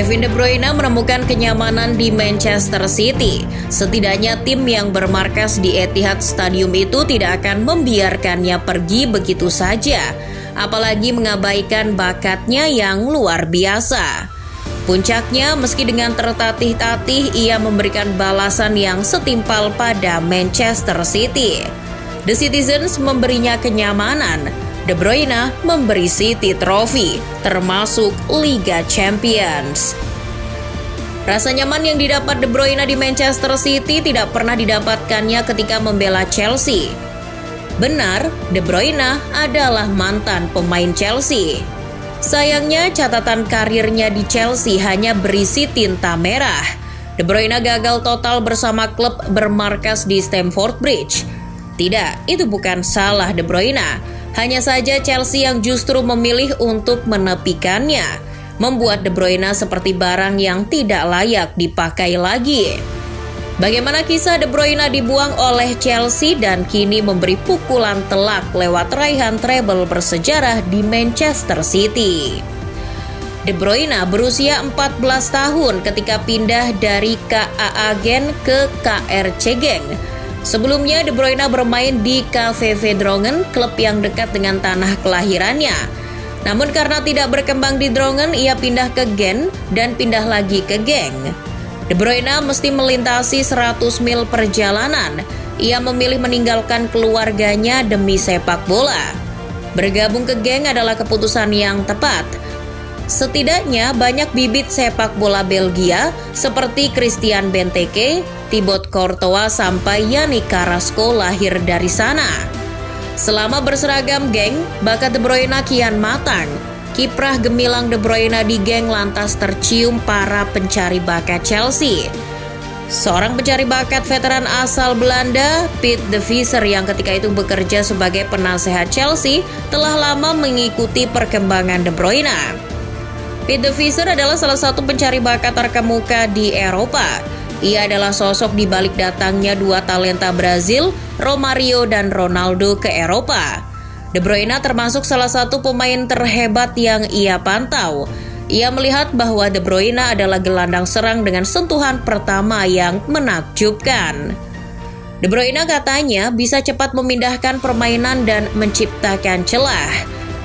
Kevin De Bruyne menemukan kenyamanan di Manchester City. Setidaknya tim yang bermarkas di Etihad Stadium itu tidak akan membiarkannya pergi begitu saja, apalagi mengabaikan bakatnya yang luar biasa. Puncaknya, meski dengan tertatih-tatih, ia memberikan balasan yang setimpal pada Manchester City. The Citizens memberinya kenyamanan, De Bruyne memberi City trofi, termasuk Liga Champions. Rasa nyaman yang didapat De Bruyne di Manchester City tidak pernah didapatkannya ketika membela Chelsea. Benar, De Bruyne adalah mantan pemain Chelsea. Sayangnya catatan karirnya di Chelsea hanya berisi tinta merah. De Bruyne gagal total bersama klub bermarkas di Stamford Bridge. Tidak, itu bukan salah De Bruyne. Hanya saja Chelsea yang justru memilih untuk menepikannya, membuat De Bruyne seperti barang yang tidak layak dipakai lagi. Bagaimana kisah De Bruyne dibuang oleh Chelsea dan kini memberi pukulan telak lewat raihan treble bersejarah di Manchester City. De Bruyne berusia 14 tahun ketika pindah dari KAA Gent ke KRC Genk. Sebelumnya De Bruyne bermain di KVV Drongen, klub yang dekat dengan tanah kelahirannya. Namun karena tidak berkembang di Drongen, ia pindah ke Gent dan pindah lagi ke Genk. De Bruyne mesti melintasi 100 mil perjalanan. Ia memilih meninggalkan keluarganya demi sepak bola. Bergabung ke Genk adalah keputusan yang tepat. Setidaknya banyak bibit sepak bola Belgia seperti Christian Benteke, Thibaut Courtois sampai Yannick Carrasco lahir dari sana. Selama berseragam Genk, bakat De Bruyne kian matang. Kiprah gemilang De Bruyne di Genk lantas tercium para pencari bakat Chelsea. Seorang pencari bakat veteran asal Belanda, Piet de Visser yang ketika itu bekerja sebagai penasehat Chelsea, telah lama mengikuti perkembangan De Bruyne. Piet de Visser adalah salah satu pencari bakat terkemuka di Eropa. Ia adalah sosok di balik datangnya dua talenta Brazil, Romario dan Ronaldo ke Eropa. De Bruyne termasuk salah satu pemain terhebat yang ia pantau. Ia melihat bahwa De Bruyne adalah gelandang serang dengan sentuhan pertama yang menakjubkan. De Bruyne katanya bisa cepat memindahkan permainan dan menciptakan celah.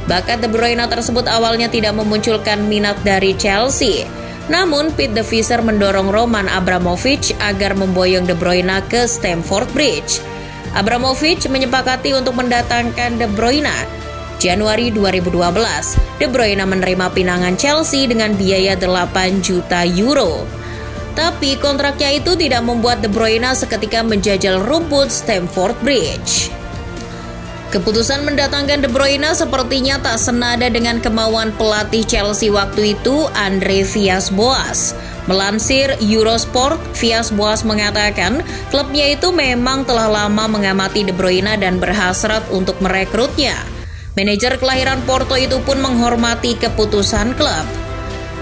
Bakat De Bruyne tersebut awalnya tidak memunculkan minat dari Chelsea. Namun Piet de Visser mendorong Roman Abramovich agar memboyong De Bruyne ke Stamford Bridge. Abramovich menyepakati untuk mendatangkan De Bruyne. Januari 2012, De Bruyne menerima pinangan Chelsea dengan biaya 8 juta euro. Tapi kontraknya itu tidak membuat De Bruyne seketika menjajal rumput Stamford Bridge. Keputusan mendatangkan De Bruyne sepertinya tak senada dengan kemauan pelatih Chelsea waktu itu, Andre Villas-Boas. Melansir Eurosport, Villas-Boas mengatakan klubnya itu memang telah lama mengamati De Bruyne dan berhasrat untuk merekrutnya. Manajer kelahiran Porto itu pun menghormati keputusan klub.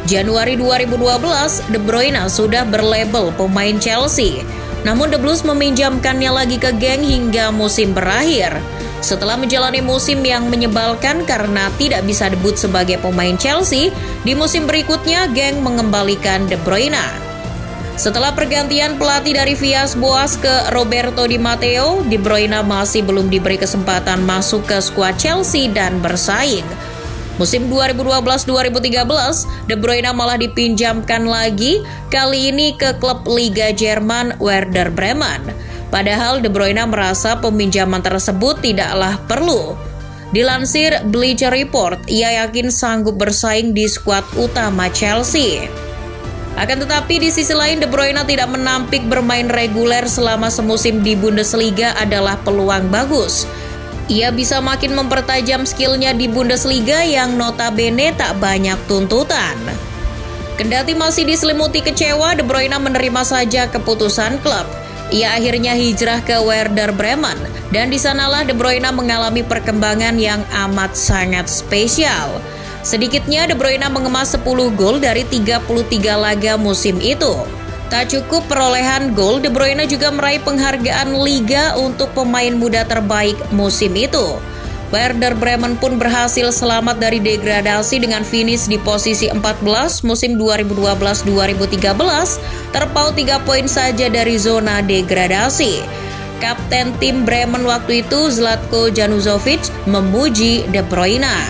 Januari 2012, De Bruyne sudah berlabel pemain Chelsea. Namun The Blues meminjamkannya lagi ke Genk hingga musim berakhir. Setelah menjalani musim yang menyebalkan karena tidak bisa debut sebagai pemain Chelsea, di musim berikutnya Genk mengembalikan De Bruyne. Setelah pergantian pelatih dari Villas-Boas ke Roberto Di Matteo, De Bruyne masih belum diberi kesempatan masuk ke skuad Chelsea dan bersaing. Musim 2012-2013, De Bruyne malah dipinjamkan lagi, kali ini ke klub Liga Jerman Werder Bremen. Padahal De Bruyne merasa peminjaman tersebut tidaklah perlu. Dilansir Bleacher Report, ia yakin sanggup bersaing di skuad utama Chelsea. Akan tetapi di sisi lain De Bruyne tidak menampik bermain reguler selama semusim di Bundesliga adalah peluang bagus. Ia bisa makin mempertajam skillnya di Bundesliga yang notabene tak banyak tuntutan. Kendati masih diselimuti kecewa, De Bruyne menerima saja keputusan klub. Ia akhirnya hijrah ke Werder Bremen dan di sanalah De Bruyne mengalami perkembangan yang amat sangat spesial. Sedikitnya De Bruyne mengemas 10 gol dari 33 laga musim itu. Tak cukup perolehan gol, De Bruyne juga meraih penghargaan Liga untuk pemain muda terbaik musim itu. Werder Bremen pun berhasil selamat dari degradasi dengan finish di posisi 14 musim 2012-2013, terpaut 3 poin saja dari zona degradasi. Kapten tim Bremen waktu itu, Zlatko Januzovic, memuji De Bruyne.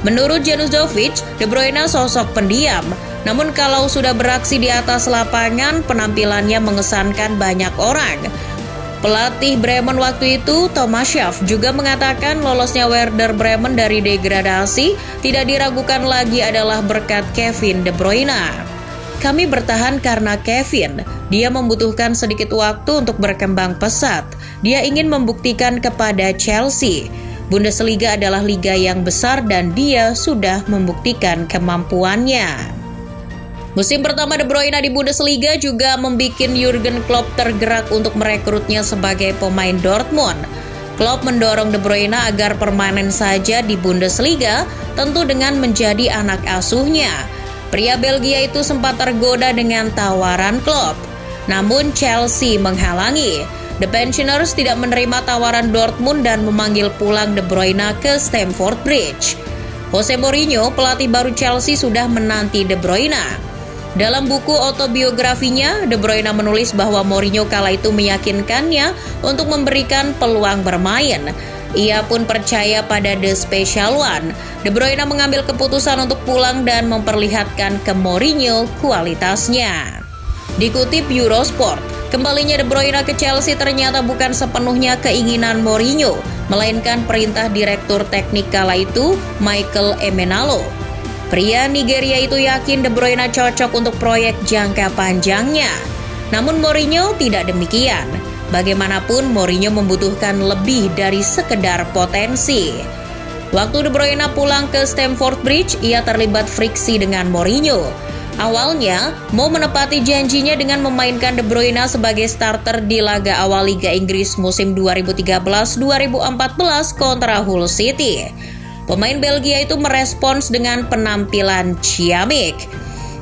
Menurut Januzovic, De Bruyne sosok pendiam, namun kalau sudah beraksi di atas lapangan, penampilannya mengesankan banyak orang. Pelatih Bremen waktu itu, Thomas Schaaf, juga mengatakan lolosnya Werder Bremen dari degradasi tidak diragukan lagi adalah berkat Kevin De Bruyne. Kami bertahan karena Kevin. Dia membutuhkan sedikit waktu untuk berkembang pesat. Dia ingin membuktikan kepada Chelsea. Bundesliga adalah liga yang besar dan dia sudah membuktikan kemampuannya. Musim pertama De Bruyne di Bundesliga juga membuat Jurgen Klopp tergerak untuk merekrutnya sebagai pemain Dortmund. Klopp mendorong De Bruyne agar permanen saja di Bundesliga, tentu dengan menjadi anak asuhnya. Pria Belgia itu sempat tergoda dengan tawaran Klopp, namun Chelsea menghalangi. The Pensioners tidak menerima tawaran Dortmund dan memanggil pulang De Bruyne ke Stamford Bridge. Jose Mourinho, pelatih baru Chelsea, sudah menanti De Bruyne. Dalam buku autobiografinya, De Bruyne menulis bahwa Mourinho kala itu meyakinkannya untuk memberikan peluang bermain. Ia pun percaya pada The Special One. De Bruyne mengambil keputusan untuk pulang dan memperlihatkan ke Mourinho kualitasnya. Dikutip Eurosport, kembalinya De Bruyne ke Chelsea ternyata bukan sepenuhnya keinginan Mourinho, melainkan perintah direktur teknik kala itu, Michael Emenalo. Pria Nigeria itu yakin De Bruyne cocok untuk proyek jangka panjangnya. Namun Mourinho tidak demikian. Bagaimanapun Mourinho membutuhkan lebih dari sekedar potensi. Waktu De Bruyne pulang ke Stamford Bridge, ia terlibat friksi dengan Mourinho. Awalnya, mau menepati janjinya dengan memainkan De Bruyne sebagai starter di laga awal Liga Inggris musim 2013-2014 kontra Hull City. Pemain Belgia itu merespons dengan penampilan ciamik.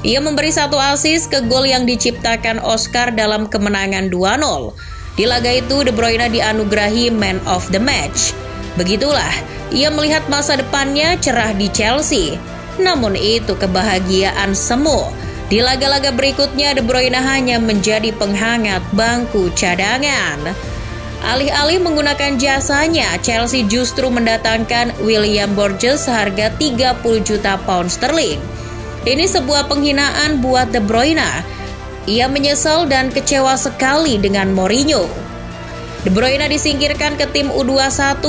Ia memberi 1 assist ke gol yang diciptakan Oscar dalam kemenangan 2-0. Di laga itu, De Bruyne dianugerahi Man of the Match. Begitulah, ia melihat masa depannya cerah di Chelsea. Namun itu kebahagiaan semu. Di laga-laga berikutnya, De Bruyne hanya menjadi penghangat bangku cadangan. Alih-alih menggunakan jasanya, Chelsea justru mendatangkan William Borges seharga 30 juta pound sterling. Ini sebuah penghinaan buat De Bruyne. Ia menyesal dan kecewa sekali dengan Mourinho. De Bruyne disingkirkan ke tim U21.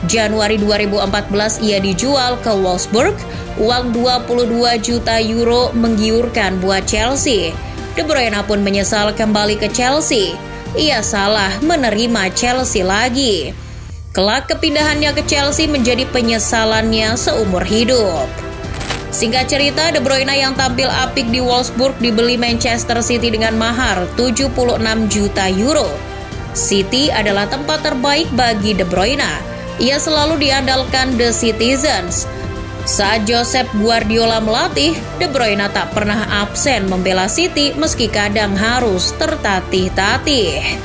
Januari 2014 ia dijual ke Wolfsburg. Uang 22 juta euro menggiurkan buat Chelsea. De Bruyne pun menyesal kembali ke Chelsea. Ia salah menerima Chelsea lagi. Kelak kepindahannya ke Chelsea menjadi penyesalannya seumur hidup. Singkat cerita, De Bruyne yang tampil apik di Wolfsburg dibeli Manchester City dengan mahar 76 juta euro. City adalah tempat terbaik bagi De Bruyne. Ia selalu diandalkan The Citizens. Saat Josep Guardiola melatih, De Bruyne tak pernah absen membela City meski kadang harus tertatih-tatih.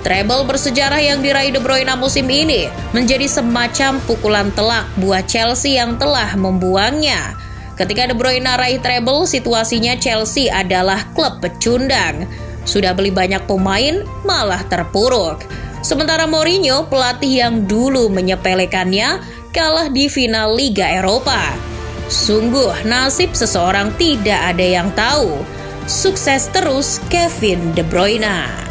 Treble bersejarah yang diraih De Bruyne musim ini menjadi semacam pukulan telak buat Chelsea yang telah membuangnya. Ketika De Bruyne raih treble, situasinya Chelsea adalah klub pecundang. Sudah beli banyak pemain, malah terpuruk. Sementara Mourinho, pelatih yang dulu menyepelekannya, kalah di final Liga Eropa. Sungguh nasib seseorang tidak ada yang tahu. Sukses terus Kevin De Bruyne.